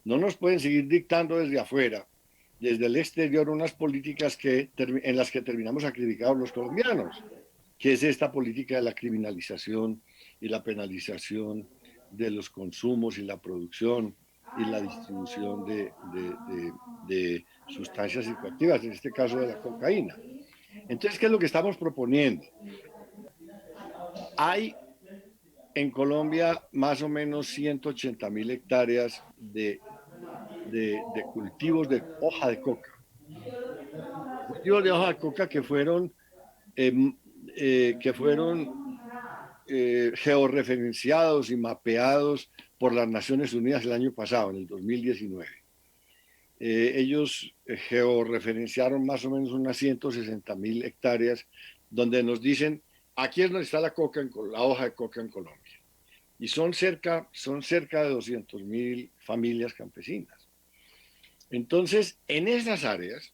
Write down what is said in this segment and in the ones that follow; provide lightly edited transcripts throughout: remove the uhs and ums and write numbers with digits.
No nos pueden seguir dictando desde afuera, desde el exterior, unas políticas en las que terminamos sacrificados los colombianos, que es esta política de la criminalización y la penalización de los consumos y la producción y la distribución de sustancias psicoactivas, en este caso de la cocaína. Entonces, ¿qué es lo que estamos proponiendo? Hay en Colombia más o menos 180.000 hectáreas de cultivos de hoja de coca. Cultivos de hoja de coca eh, que fueron georreferenciados y mapeados por las Naciones Unidas el año pasado, en el 2019. Ellos georreferenciaron más o menos unas 160.000 hectáreas donde nos dicen, aquí es donde está la hoja de coca en Colombia. Y son cerca de 200.000 familias campesinas. Entonces, en esas áreas,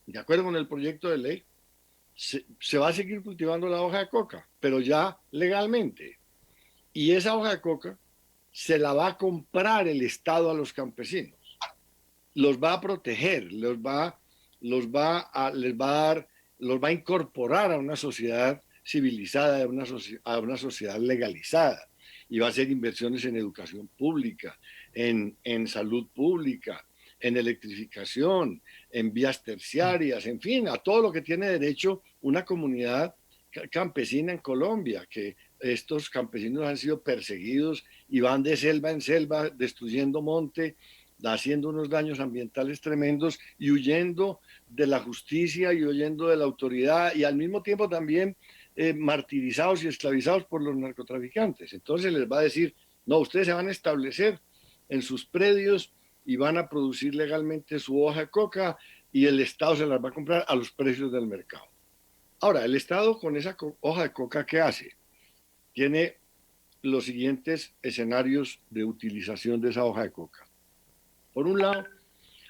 de acuerdo con el proyecto de ley, se va a seguir cultivando la hoja de coca, pero ya legalmente. Y esa hoja de coca se la va a comprar el Estado a los campesinos. Los va a proteger, les va a dar, los va a incorporar a una sociedad civilizada, a una sociedad legalizada. Y va a hacer inversiones en educación pública, en salud pública, en electrificación, en vías terciarias, en fin, a todo lo que tiene derecho una comunidad campesina en Colombia, que estos campesinos han sido perseguidos y van de selva en selva destruyendo monte, haciendo unos daños ambientales tremendos y huyendo de la justicia y huyendo de la autoridad y al mismo tiempo también martirizados y esclavizados por los narcotraficantes. Entonces les va a decir, no, ustedes se van a establecer en sus predios y van a producir legalmente su hoja de coca y el Estado se las va a comprar a los precios del mercado. Ahora, el Estado con esa hoja de coca, ¿qué hace? Tiene los siguientes escenarios de utilización de esa hoja de coca. Por un lado,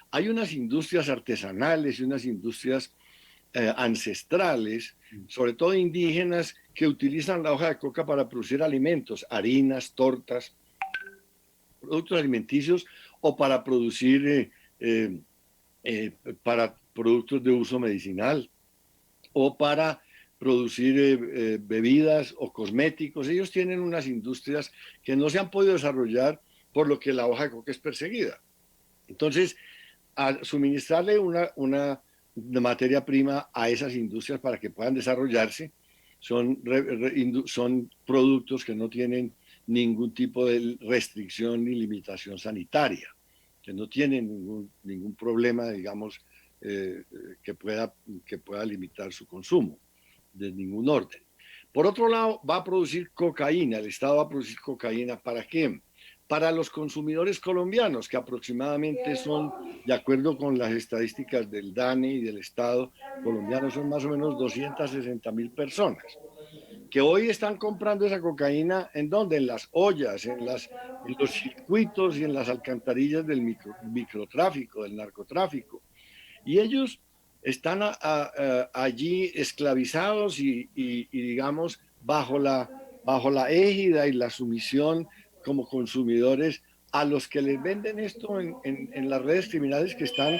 hay unas industrias artesanales y unas industrias ancestrales, sobre todo indígenas, que utilizan la hoja de coca para producir alimentos, harinas, tortas, productos alimenticios o para producir para productos de uso medicinal o para producir bebidas o cosméticos. Ellos tienen unas industrias que no se han podido desarrollar por lo que la hoja de coca es perseguida. Entonces, al suministrarle una materia prima a esas industrias para que puedan desarrollarse, son productos que no tienen ningún tipo de restricción ni limitación sanitaria, que no tienen ningún problema, digamos, que pueda limitar su consumo de ningún orden. Por otro lado, va a producir cocaína, el Estado va a producir cocaína, ¿para qué? Para los consumidores colombianos, que aproximadamente son, de acuerdo con las estadísticas del DANE y del Estado colombiano, son más o menos 260.000 personas, que hoy están comprando esa cocaína, ¿en dónde? En las ollas, en los circuitos y en las alcantarillas del microtráfico, del narcotráfico. Y ellos están allí esclavizados y digamos, bajo la égida y la sumisión como consumidores a los que les venden esto en las redes criminales que están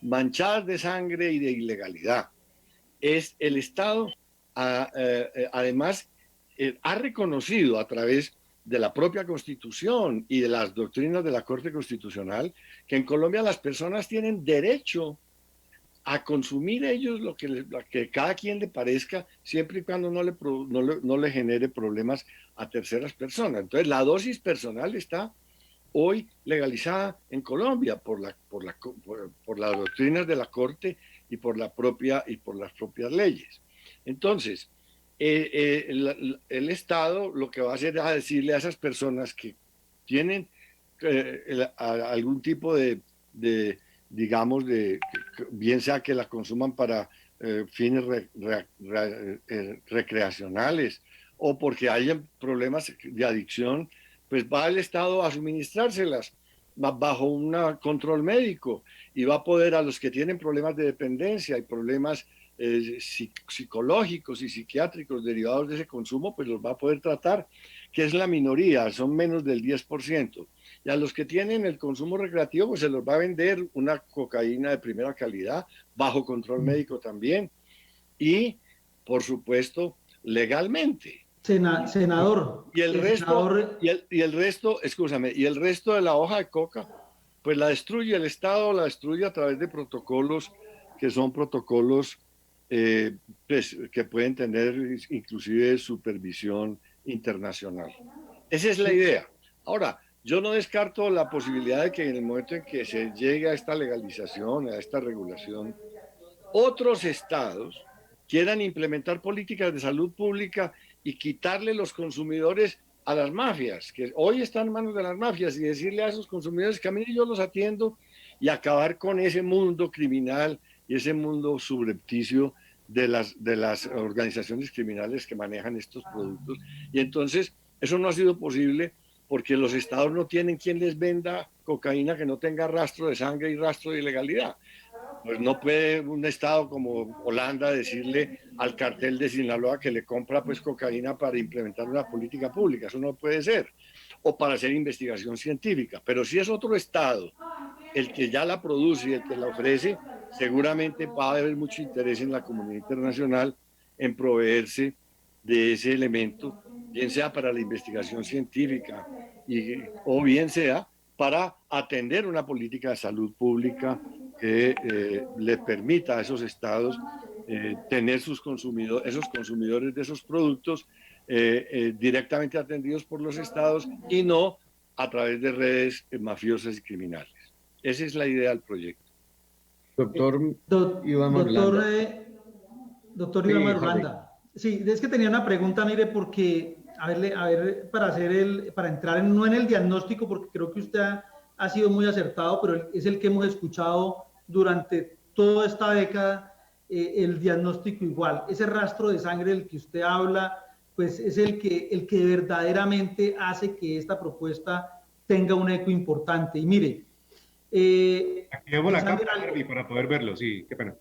manchadas de sangre y de ilegalidad. Es el Estado, además, ha reconocido a través de la propia Constitución y de las doctrinas de la Corte Constitucional que en Colombia las personas tienen derecho a consumir ellos lo que cada quien le parezca, siempre y cuando no le genere problemas a terceras personas. Entonces, la dosis personal está hoy legalizada en Colombia por las doctrinas de la Corte y por las propias leyes. Entonces, el Estado lo que va a hacer es decirle a esas personas que tienen algún tipo digamos, bien sea que la consuman para fines recreacionales o porque hayan problemas de adicción, pues va el Estado a suministrárselas bajo un control médico y va a poder a los que tienen problemas de dependencia y problemas psicológicos y psiquiátricos derivados de ese consumo, pues los va a poder tratar, que es la minoría, son menos del 10%. Y a los que tienen el consumo recreativo, pues se los va a vender una cocaína de primera calidad, bajo control médico también, y, por supuesto, legalmente. Senador, Y el resto, senador, y el resto, escúchame, y el resto de la hoja de coca, pues la destruye el Estado, la destruye a través de protocolos que son protocolos pues, que pueden tener inclusive supervisión internacional. Esa es la idea. Ahora, yo no descarto la posibilidad de que en el momento en que se llegue a esta legalización, a esta regulación, otros estados quieran implementar políticas de salud pública y quitarle los consumidores a las mafias, que hoy están en manos de las mafias, y decirle a esos consumidores que a mí yo los atiendo, y acabar con ese mundo criminal y ese mundo subrepticio de las organizaciones criminales que manejan estos productos. Y entonces eso no ha sido posible porque los estados no tienen quien les venda cocaína que no tenga rastro de sangre y rastro de ilegalidad. Pues no puede un estado como Holanda decirle al cartel de Sinaloa que le compra pues cocaína para implementar una política pública, eso no puede ser, o para hacer investigación científica. Pero si es otro estado el que ya la produce y el que la ofrece, seguramente va a haber mucho interés en la comunidad internacional en proveerse de ese elemento, bien sea para la investigación científica o bien sea para atender una política de salud pública que le permita a esos estados tener esos consumidores de esos productos directamente atendidos por los estados y no a través de redes mafiosas y criminales. Esa es la idea del proyecto. Doctor Iván doctor, Marulanda. doctor Iván Sí, Harvey. Marulanda. Sí, es que tenía una pregunta, mire, porque, a ver, para entrar no en el diagnóstico, porque creo que usted ha sido muy acertado, pero es el que hemos escuchado durante toda esta década, el diagnóstico igual. Ese rastro de sangre del que usted habla, pues es el que verdaderamente hace que esta propuesta tenga un eco importante. Y mire, aquí llevo la cámara, Harvey, para poder verlo, sí, qué pena.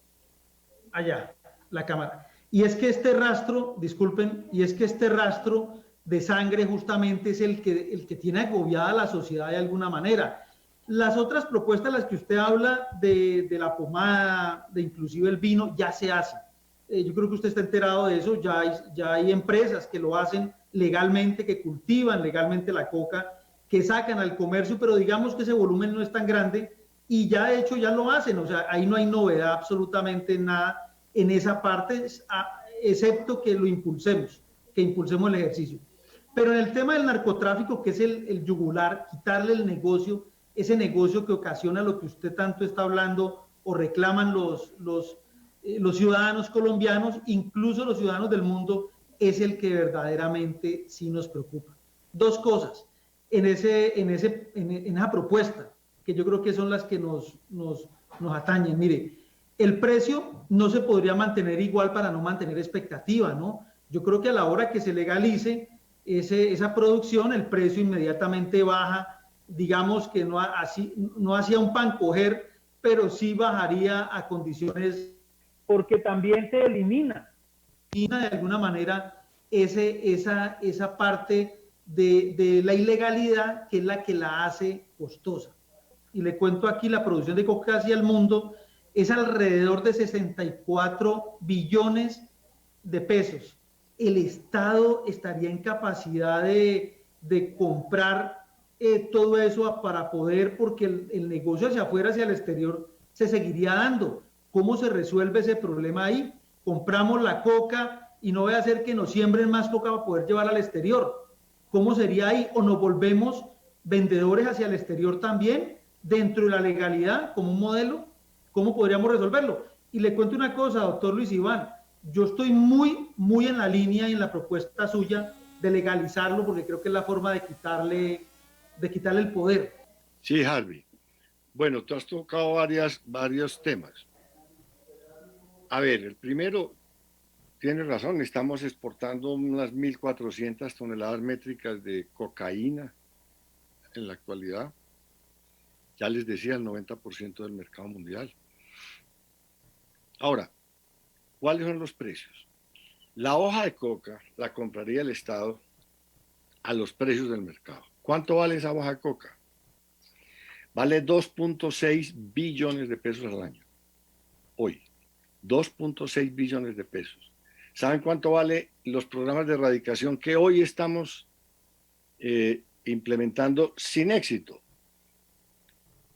Allá, la cámara. Y es que este rastro, disculpen, y es que este rastro de sangre justamente es el que tiene agobiada a la sociedad de alguna manera. Las otras propuestas, las que usted habla de la pomada, de inclusive el vino, ya se hacen. Yo creo que usted está enterado de eso, ya hay empresas que lo hacen legalmente, que cultivan legalmente la coca, que sacan al comercio, pero digamos que ese volumen no es tan grande y ya de hecho ya lo hacen, o sea, ahí no hay novedad absolutamente nada en esa parte, excepto que lo impulsemos, que impulsemos el ejercicio. Pero en el tema del narcotráfico, que es el yugular, quitarle el negocio, ese negocio que ocasiona lo que usted tanto está hablando o reclaman los ciudadanos colombianos, incluso los ciudadanos del mundo, es el que verdaderamente sí nos preocupa. Dos cosas en esa propuesta, que yo creo que son las que nos atañen. Mire, el precio no se podría mantener igual para no mantener expectativa, ¿no? Yo creo que a la hora que se legalice esa producción, el precio inmediatamente baja, digamos que no hacía un pan coger, pero sí bajaría a condiciones, porque también se elimina de alguna manera esa parte de la ilegalidad, que es la que la hace costosa. Y le cuento aquí, la producción de coca hacia el mundo es alrededor de 64 billones de pesos. El Estado estaría en capacidad de comprar todo eso para poder, porque el negocio hacia afuera, hacia el exterior, se seguiría dando. ¿Cómo se resuelve ese problema ahí? Compramos la coca y no voy a hacer que nos siembren más coca para poder llevar al exterior. ¿Cómo sería ahí? ¿O nos volvemos vendedores hacia el exterior también, dentro de la legalidad, como un modelo? ¿Cómo podríamos resolverlo? Y le cuento una cosa, doctor Luis Iván, yo estoy muy en la línea y en la propuesta suya de legalizarlo, porque creo que es la forma de quitarle el poder. Sí, Harvey. Bueno, tú has tocado varios temas. A ver, el primero, tienes razón, estamos exportando unas 1.400 toneladas métricas de cocaína en la actualidad. Ya les decía, el 90% del mercado mundial. Ahora, ¿Cuáles son los precios? La hoja de coca la compraría el Estado a los precios del mercado. ¿Cuánto vale esa hoja de coca? Vale 2.6 billones de pesos al año. Hoy, 2.6 billones de pesos. ¿Saben cuánto vale los programas de erradicación que hoy estamos implementando sin éxito?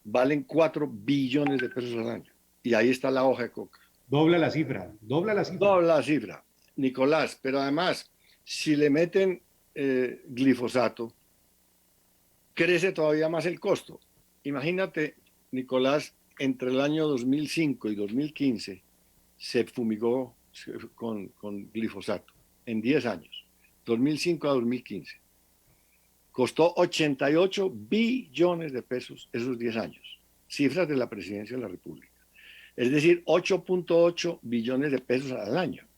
Valen 4 billones de pesos al año. Y ahí está la hoja de coca. Dobla la cifra, dobla la cifra. Dobla la cifra, Nicolás. Pero además, si le meten glifosato, crece todavía más el costo. Imagínate, Nicolás, entre el año 2005 y 2015 se fumigó con glifosato en 10 años, 2005 a 2015. Costó 88 billones de pesos esos 10 años, cifras de la Presidencia de la República. Es decir, 8.8 billones de pesos al año.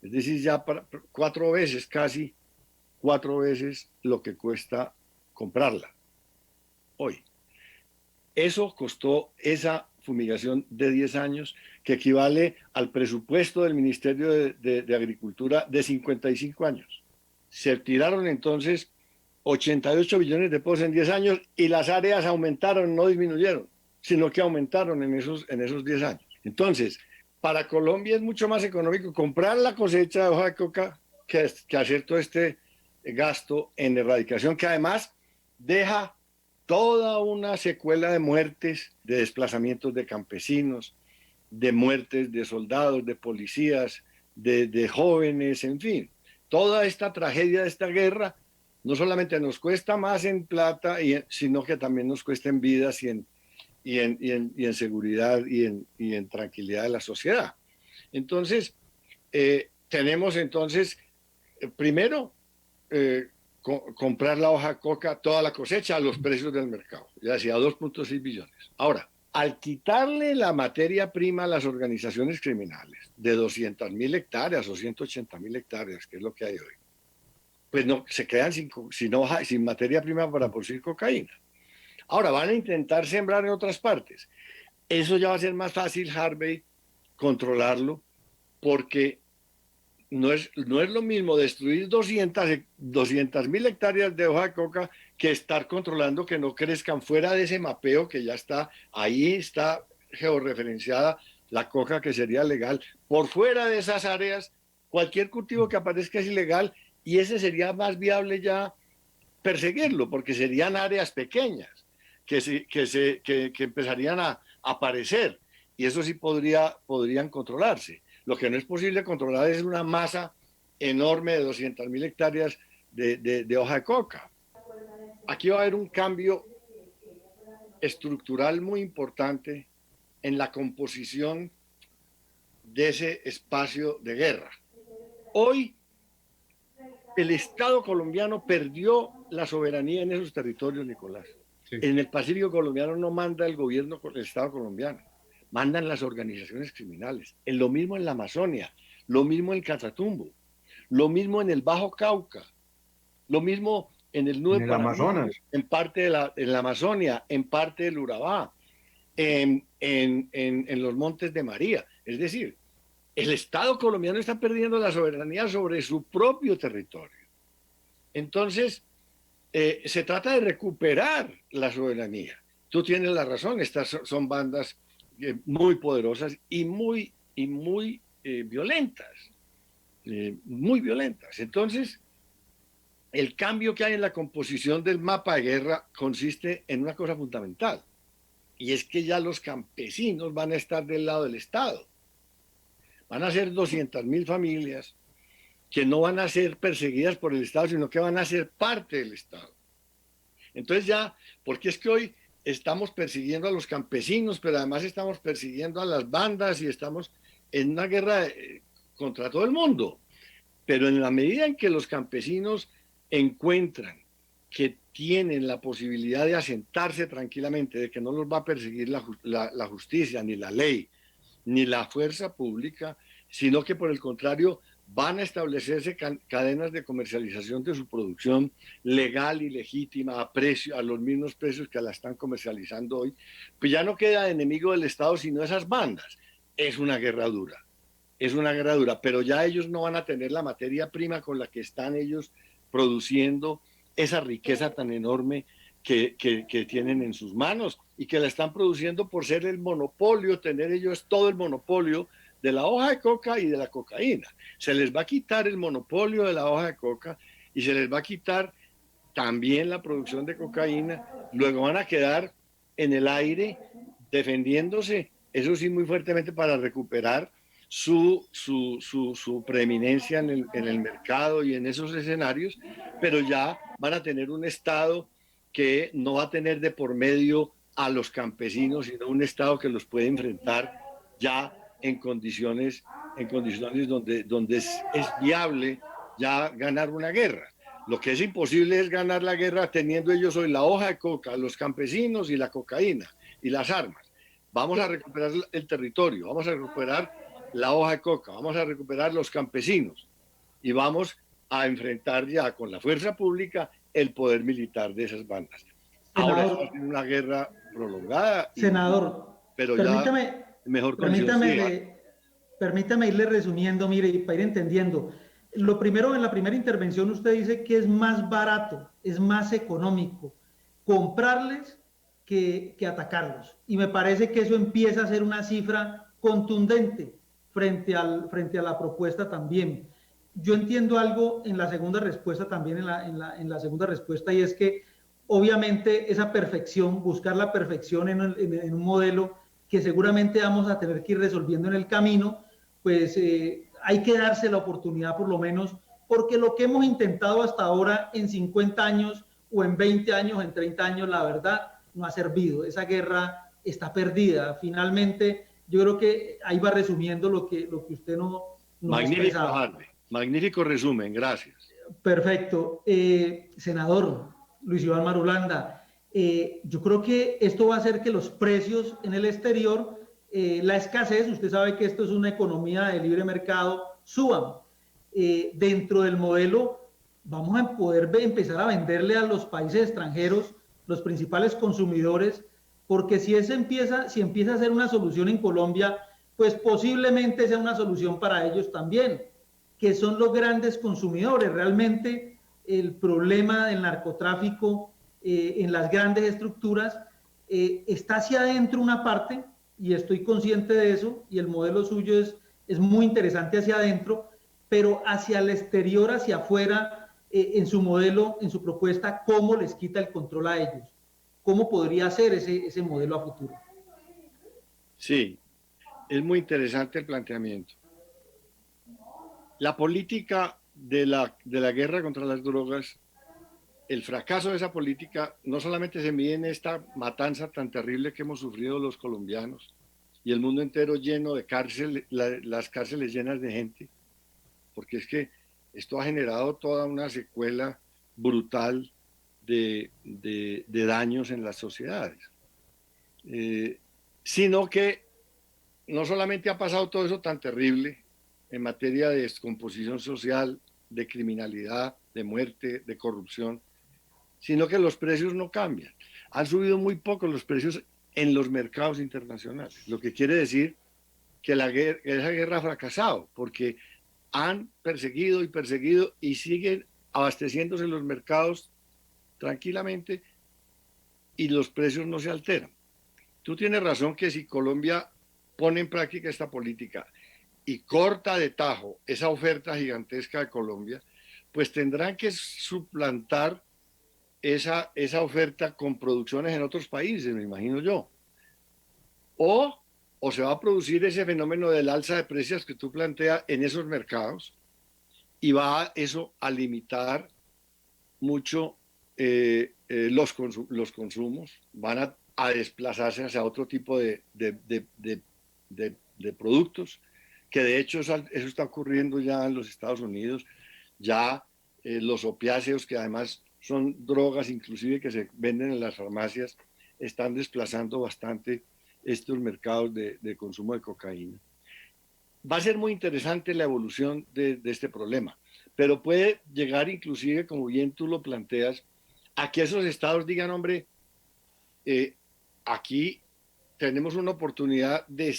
Es decir, ya 4 veces, casi 4 veces lo que cuesta comprarla hoy. Eso costó esa fumigación de 10 años, que equivale al presupuesto del Ministerio de Agricultura de 55 años. Se tiraron entonces 88 billones de pesos en 10 años y las áreas aumentaron, no disminuyeron, sino que aumentaron en esos 10 años. Entonces, para Colombia es mucho más económico comprar la cosecha de hoja de coca que hacer todo este gasto en erradicación, que además deja toda una secuela de muertes, de desplazamientos de campesinos, de muertes de soldados, de policías, de jóvenes, en fin. Toda esta tragedia de esta guerra no solamente nos cuesta más en plata, sino que también nos cuesta en vidas y en seguridad y en tranquilidad de la sociedad. Entonces, tenemos entonces, primero, comprar la hoja de coca, toda la cosecha a los precios del mercado, ya decía 2.6 billones. Ahora, al quitarle la materia prima a las organizaciones criminales de 200.000 hectáreas o 180.000 hectáreas, que es lo que hay hoy, pues no, se quedan sin materia prima para producir cocaína. Ahora van a intentar sembrar en otras partes. Eso ya va a ser más fácil, Harvey, controlarlo, porque no es lo mismo destruir 200.000 hectáreas de hoja de coca que estar controlando que no crezcan fuera de ese mapeo que ya está, ahí está georreferenciada la coca que sería legal. Por fuera de esas áreas, cualquier cultivo que aparezca es ilegal y ese sería más viable ya perseguirlo, porque serían áreas pequeñas que empezarían a aparecer y eso sí podrían controlarse. Lo que no es posible controlar es una masa enorme de 200.000 hectáreas de hoja de coca. Aquí va a haber un cambio estructural muy importante en la composición de ese espacio de guerra. Hoy, el Estado colombiano perdió la soberanía en esos territorios, Nicolás. Sí. En el Pacífico colombiano no manda el gobierno con el Estado colombiano. Mandan las organizaciones criminales. Lo mismo en la Amazonia, lo mismo en Catatumbo, lo mismo en el Bajo Cauca, lo mismo en el Nudo Amazonas, en parte de la Amazonia, en parte del Urabá, en los Montes de María. Es decir, el Estado colombiano está perdiendo la soberanía sobre su propio territorio. Entonces, se trata de recuperar la soberanía. Tú tienes la razón, estas son bandas muy poderosas y muy violentas, muy violentas. Entonces, el cambio que hay en la composición del mapa de guerra consiste en una cosa fundamental, y es que ya los campesinos van a estar del lado del Estado. Van a ser 200.000 familias que no van a ser perseguidas por el Estado, sino que van a ser parte del Estado. Entonces ya, porque es que hoy estamos persiguiendo a los campesinos, pero además estamos persiguiendo a las bandas y estamos en una guerra contra todo el mundo. Pero en la medida en que los campesinos encuentran que tienen la posibilidad de asentarse tranquilamente, de que no los va a perseguir la justicia, ni la ley, ni la fuerza pública, sino que por el contrario van a establecerse cadenas de comercialización de su producción legal y legítima a los mismos precios que la están comercializando hoy, pues ya no queda enemigo del Estado sino esas bandas. Es una guerra dura, es una guerra dura, pero ya ellos no van a tener la materia prima con la que están ellos produciendo esa riqueza tan enorme que tienen en sus manos y que la están produciendo por ser el monopolio, tener ellos todo el monopolio de la hoja de coca y de la cocaína. Se les va a quitar el monopolio de la hoja de coca y se les va a quitar también la producción de cocaína. Luego van a quedar en el aire defendiéndose, eso sí, muy fuertemente para recuperar su preeminencia en el mercado y en esos escenarios, pero ya van a tener un Estado que no va a tener de por medio a los campesinos, sino un Estado que los puede enfrentar ya en condiciones donde es viable ya ganar una guerra. Lo que es imposible es ganar la guerra teniendo ellos hoy la hoja de coca, los campesinos y la cocaína y las armas. Vamos a recuperar el territorio, vamos a recuperar la hoja de coca, vamos a recuperar los campesinos y vamos a enfrentar ya con la fuerza pública el poder militar de esas bandas. Ahora es una guerra prolongada. Senador, pero permítame, ya mejor permítame irle resumiendo, mire, y para ir entendiendo. Lo primero, en la primera intervención usted dice que es más barato, es más económico comprarles que atacarlos. Y me parece que eso empieza a ser una cifra contundente frente a la propuesta también. Yo entiendo algo en la segunda respuesta también, en la segunda respuesta, y es que obviamente esa perfección, buscar la perfección en un modelo que seguramente vamos a tener que ir resolviendo en el camino, pues hay que darse la oportunidad por lo menos, porque lo que hemos intentado hasta ahora en 50 años o en 20 años, en 30 años, la verdad, no ha servido. Esa guerra está perdida. Finalmente, yo creo que ahí va resumiendo lo que usted nos expresaba. Magnífico resumen, gracias. Perfecto. Senador Luis Iván Marulanda, yo creo que esto va a hacer que los precios en el exterior, la escasez, usted sabe que esto es una economía de libre mercado, suban. Dentro del modelo vamos a poder empezar a venderle a los países extranjeros, los principales consumidores, porque si empieza a ser una solución en Colombia, pues posiblemente sea una solución para ellos también, que son los grandes consumidores. Realmente el problema del narcotráfico en las grandes estructuras está hacia adentro una parte, y estoy consciente de eso, y el modelo suyo es muy interesante hacia adentro, pero hacia el exterior, hacia afuera, en su modelo, en su propuesta, ¿cómo les quita el control a ellos? ¿Cómo podría ser ese modelo a futuro? Sí, es muy interesante el planteamiento. La política de la guerra contra las drogas, el fracaso de esa política no solamente se mide en esta matanza tan terrible que hemos sufrido los colombianos y el mundo entero lleno de cárceles, las cárceles llenas de gente, porque es que esto ha generado toda una secuela brutal de daños en las sociedades. Sino que no solamente ha pasado todo eso tan terrible en materia de descomposición social, de criminalidad, de muerte, de corrupción, sino que los precios no cambian. Han subido muy poco los precios en los mercados internacionales, lo que quiere decir que esa guerra ha fracasado, porque han perseguido y siguen abasteciéndose en los mercados tranquilamente y los precios no se alteran. Tú tienes razón que si Colombia pone en práctica esta política y corta de tajo esa oferta gigantesca de Colombia, pues tendrán que suplantar esa oferta con producciones en otros países, me imagino yo. O se va a producir ese fenómeno del alza de precios que tú planteas en esos mercados y va eso a limitar mucho los consumos, van a desplazarse hacia otro tipo de productos, que de hecho eso está ocurriendo ya en los Estados Unidos. Ya los opiáceos, que además son drogas inclusive que se venden en las farmacias, están desplazando bastante estos mercados de consumo de cocaína. Va a ser muy interesante la evolución de este problema, pero puede llegar inclusive, como bien tú lo planteas, a que esos estados digan, hombre, aquí tenemos una oportunidad de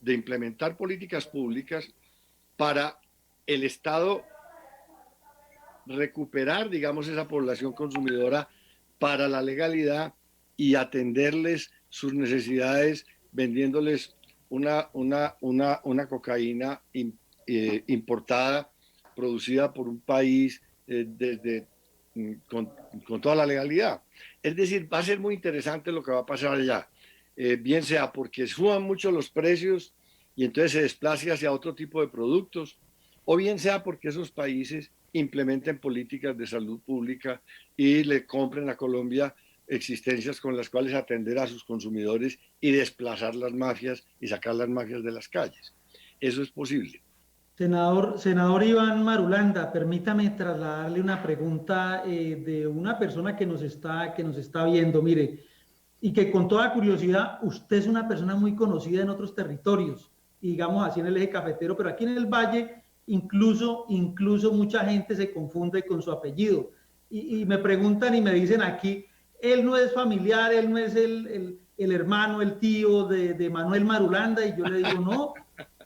implementar políticas públicas para el Estado recuperar, digamos, esa población consumidora para la legalidad y atenderles sus necesidades vendiéndoles una cocaína importada, producida por un país con toda la legalidad. Es decir, va a ser muy interesante lo que va a pasar allá. Bien sea porque suban mucho los precios y entonces se desplace hacia otro tipo de productos, o bien sea porque esos países implementen políticas de salud pública y le compren a Colombia existencias con las cuales atender a sus consumidores y desplazar las mafias y sacar las mafias de las calles. Eso es posible. Senador Iván Marulanda, permítame trasladarle una pregunta de una persona que nos está viendo. Mire, y que con toda curiosidad, usted es una persona muy conocida en otros territorios, digamos así en el eje cafetero, pero aquí en el Valle incluso mucha gente se confunde con su apellido. Y me preguntan y me dicen aquí, él no es familiar, él no es el hermano, el tío de Manuel Marulanda, y yo le digo, no,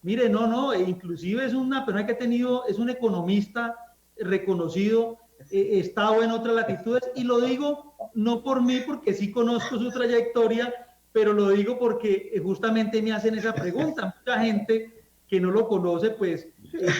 mire, no, inclusive es una persona que ha tenido, es un economista reconocido, estado en otras latitudes, y lo digo no por mí, porque sí conozco su trayectoria, pero lo digo porque justamente me hacen esa pregunta. Mucha gente que no lo conoce, pues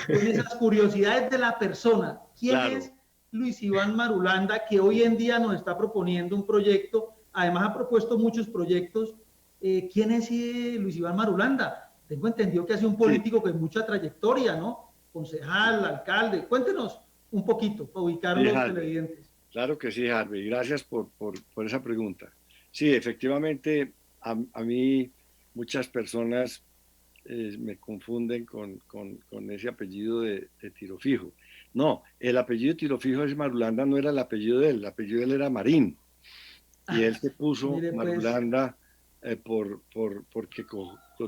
tiene esas curiosidades de la persona. ¿Quién es Luis Iván Marulanda, que hoy en día nos está proponiendo un proyecto? Además ha propuesto muchos proyectos. ¿Quién es Luis Iván Marulanda? Tengo entendido que ha sido un político con mucha trayectoria, ¿no? Concejal, alcalde. Cuéntenos un poquito para ubicar los televidentes. Claro que sí, Harvey. Gracias por esa pregunta. Sí, efectivamente, a mí muchas personas me confunden con ese apellido de Tirofijo. No, el apellido de Tirofijo es Marulanda, no era el apellido de él. El apellido de él era Marín. Y él se puso Marulanda porque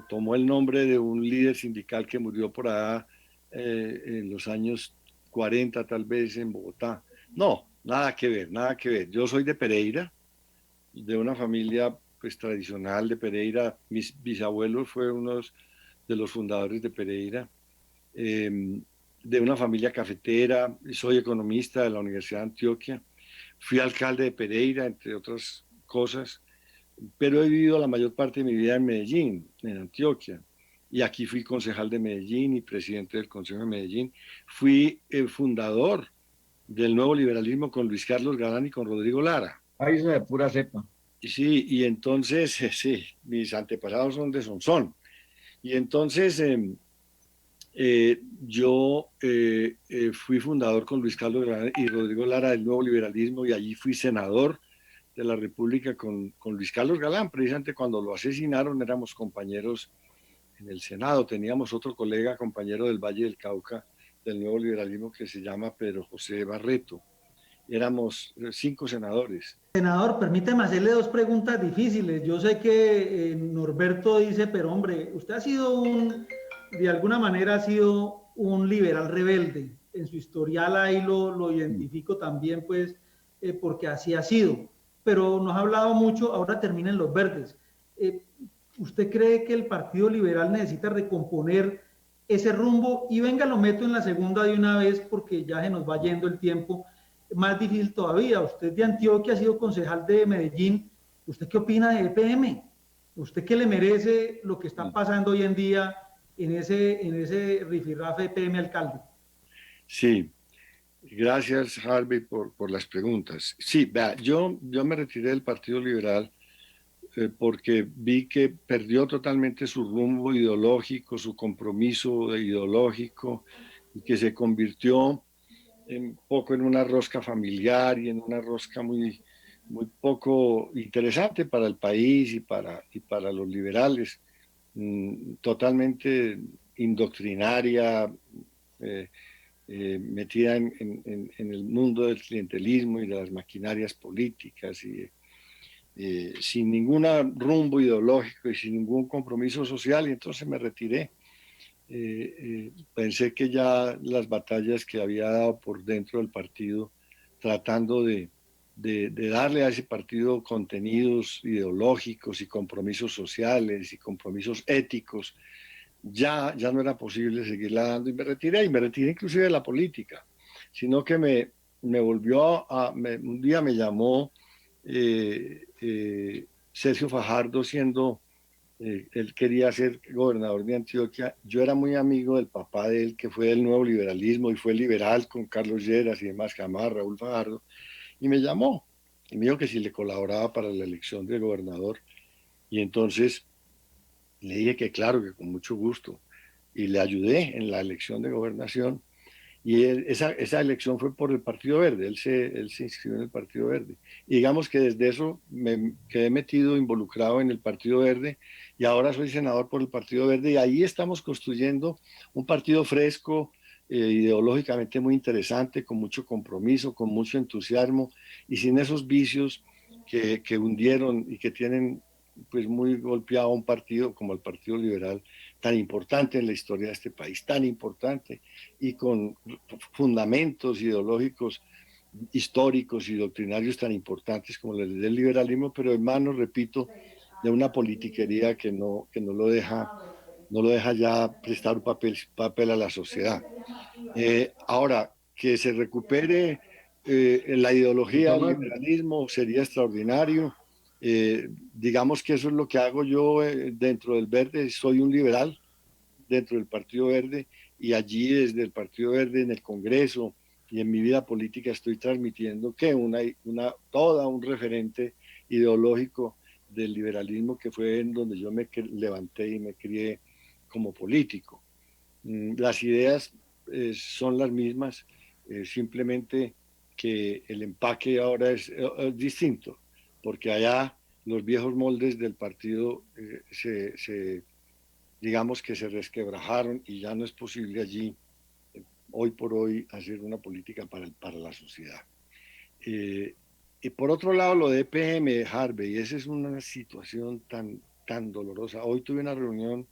tomó el nombre de un líder sindical que murió por allá en los años 40, tal vez, en Bogotá. No, nada que ver, nada que ver. Yo soy de Pereira, de una familia pues tradicional de Pereira. Mis bisabuelos fueron unos de los fundadores de Pereira, de una familia cafetera. Soy economista de la Universidad de Antioquia. Fui alcalde de Pereira, entre otras cosas, pero he vivido la mayor parte de mi vida en Medellín, en Antioquia. Y aquí fui concejal de Medellín y presidente del Consejo de Medellín. Fui el fundador del nuevo liberalismo con Luis Carlos Galán y con Rodrigo Lara. País de pura cepa. Sí, y entonces, sí, mis antepasados son de Sonsón. Y entonces yo fui fundador con Luis Carlos Galán y Rodrigo Lara del nuevo liberalismo, y allí fui senador de la República con Luis Carlos Galán. Precisamente cuando lo asesinaron éramos compañeros en el Senado. Teníamos otro colega, compañero del Valle del Cauca, del nuevo liberalismo, que se llama Pedro José Barreto. Éramos 5 senadores. Senador, permíteme hacerle 2 preguntas difíciles. Yo sé que Norberto dice, pero hombre, usted ha sido de alguna manera ha sido un liberal rebelde. En su historial ahí lo identifico también, pues, porque así ha sido. Pero nos ha hablado mucho, ahora terminan los verdes. ¿Usted cree que el Partido Liberal necesita recomponer ese rumbo? Y venga, lo meto en la segunda de una vez porque ya se nos va yendo el tiempo. Más difícil todavía. Usted de Antioquia ha sido concejal de Medellín. ¿Usted qué opina de EPM? ¿Usted qué le merece lo que está pasando hoy en día en ese rifirrafe EPM alcalde? Sí, gracias Harvey por las preguntas. Sí, vea, yo me retiré del Partido Liberal porque vi que perdió totalmente su rumbo ideológico, su compromiso ideológico, y que se convirtió un poco en una rosca familiar y en una rosca muy poco interesante para el país y para los liberales, totalmente indoctrinaria, metida en el mundo del clientelismo y de las maquinarias políticas, y sin ningún rumbo ideológico y sin ningún compromiso social. Y entonces me retiré. Pensé que ya las batallas que había dado por dentro del partido, tratando de de darle a ese partido contenidos ideológicos y compromisos sociales y compromisos éticos, ya no era posible seguirla dando y me retiré inclusive de la política, sino que me volvió un día me llamó Sergio Fajardo siendo, él quería ser gobernador de Antioquia. Yo era muy amigo del papá de él, que fue del nuevo liberalismo y fue liberal con Carlos Lleras y demás, que llamaba Raúl Fajardo, y me llamó y me dijo que si le colaboraba para la elección de gobernador. Y entonces le dije que claro, que con mucho gusto. Y le ayudé en la elección de gobernación. Y esa elección fue por el Partido Verde, él se inscribió en el Partido Verde. Y digamos que desde eso me quedé metido, involucrado en el Partido Verde, y ahora soy senador por el Partido Verde, y ahí estamos construyendo un partido fresco, ideológicamente muy interesante, con mucho compromiso, con mucho entusiasmo, y sin esos vicios que hundieron y que tienen pues muy golpeado a un partido como el Partido Liberal, tan importante en la historia de este país, tan importante, y con fundamentos ideológicos, históricos y doctrinarios tan importantes como los del liberalismo, pero en manos, repito, de una politiquería que no lo deja ya prestar un papel a la sociedad. Ahora, que se recupere la ideología del liberalismo sería extraordinario. Digamos que eso es lo que hago yo dentro del Verde. Soy un liberal dentro del Partido Verde, y allí desde el Partido Verde en el Congreso y en mi vida política estoy transmitiendo que toda un referente ideológico del liberalismo, que fue en donde yo me levanté y me crié como político. Las ideas son las mismas, simplemente que el empaque ahora es distinto, porque allá los viejos moldes del partido digamos que se resquebrajaron y ya no es posible allí, hoy por hoy, hacer una política para la sociedad. Y por otro lado, lo de EPM de Harvey, esa es una situación tan dolorosa. Hoy tuve una reunión,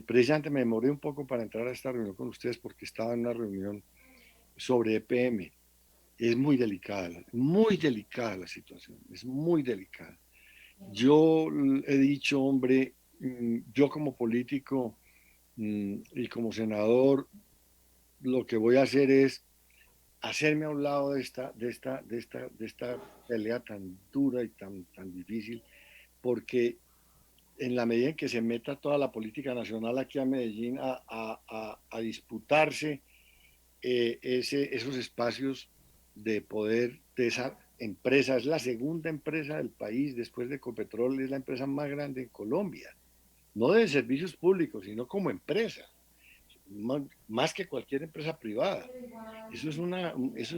precisamente me demoré un poco para entrar a esta reunión con ustedes porque estaba en una reunión sobre EPM. Es muy delicada la situación, es muy delicada. Yo he dicho, hombre, yo como político y como senador, lo que voy a hacer es hacerme a un lado de esta pelea tan dura y tan difícil, porque en la medida en que se meta toda la política nacional aquí a Medellín a disputarse esos espacios de poder de esa empresa, es la segunda empresa del país después de Ecopetrol, es la empresa más grande en Colombia, no de servicios públicos, sino como empresa, más que cualquier empresa privada. Eso es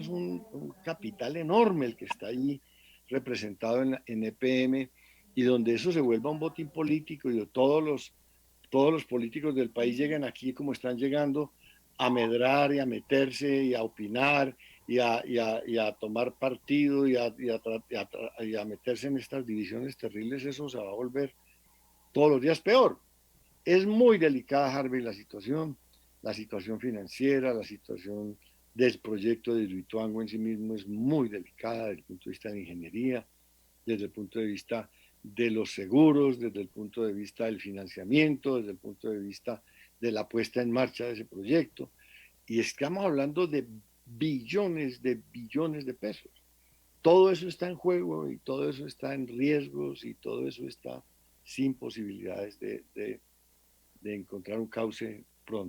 un capital enorme el que está ahí representado en EPM, y donde eso se vuelva un botín político y todos los políticos del país lleguen aquí como están llegando a medrar y a meterse y a opinar y a tomar partido y a meterse en estas divisiones terribles, eso se va a volver todos los días peor. Es muy delicada, Harvey, la situación financiera, la situación del proyecto de Hidroituango en sí mismo es muy delicada desde el punto de vista de ingeniería, desde el punto de vista de los seguros, desde el punto de vista del financiamiento, desde el punto de vista de la puesta en marcha de ese proyecto. Y estamos hablando de billones de pesos. Todo eso está en juego y todo eso está en riesgos y todo eso está sin posibilidades de encontrar un cauce pronto.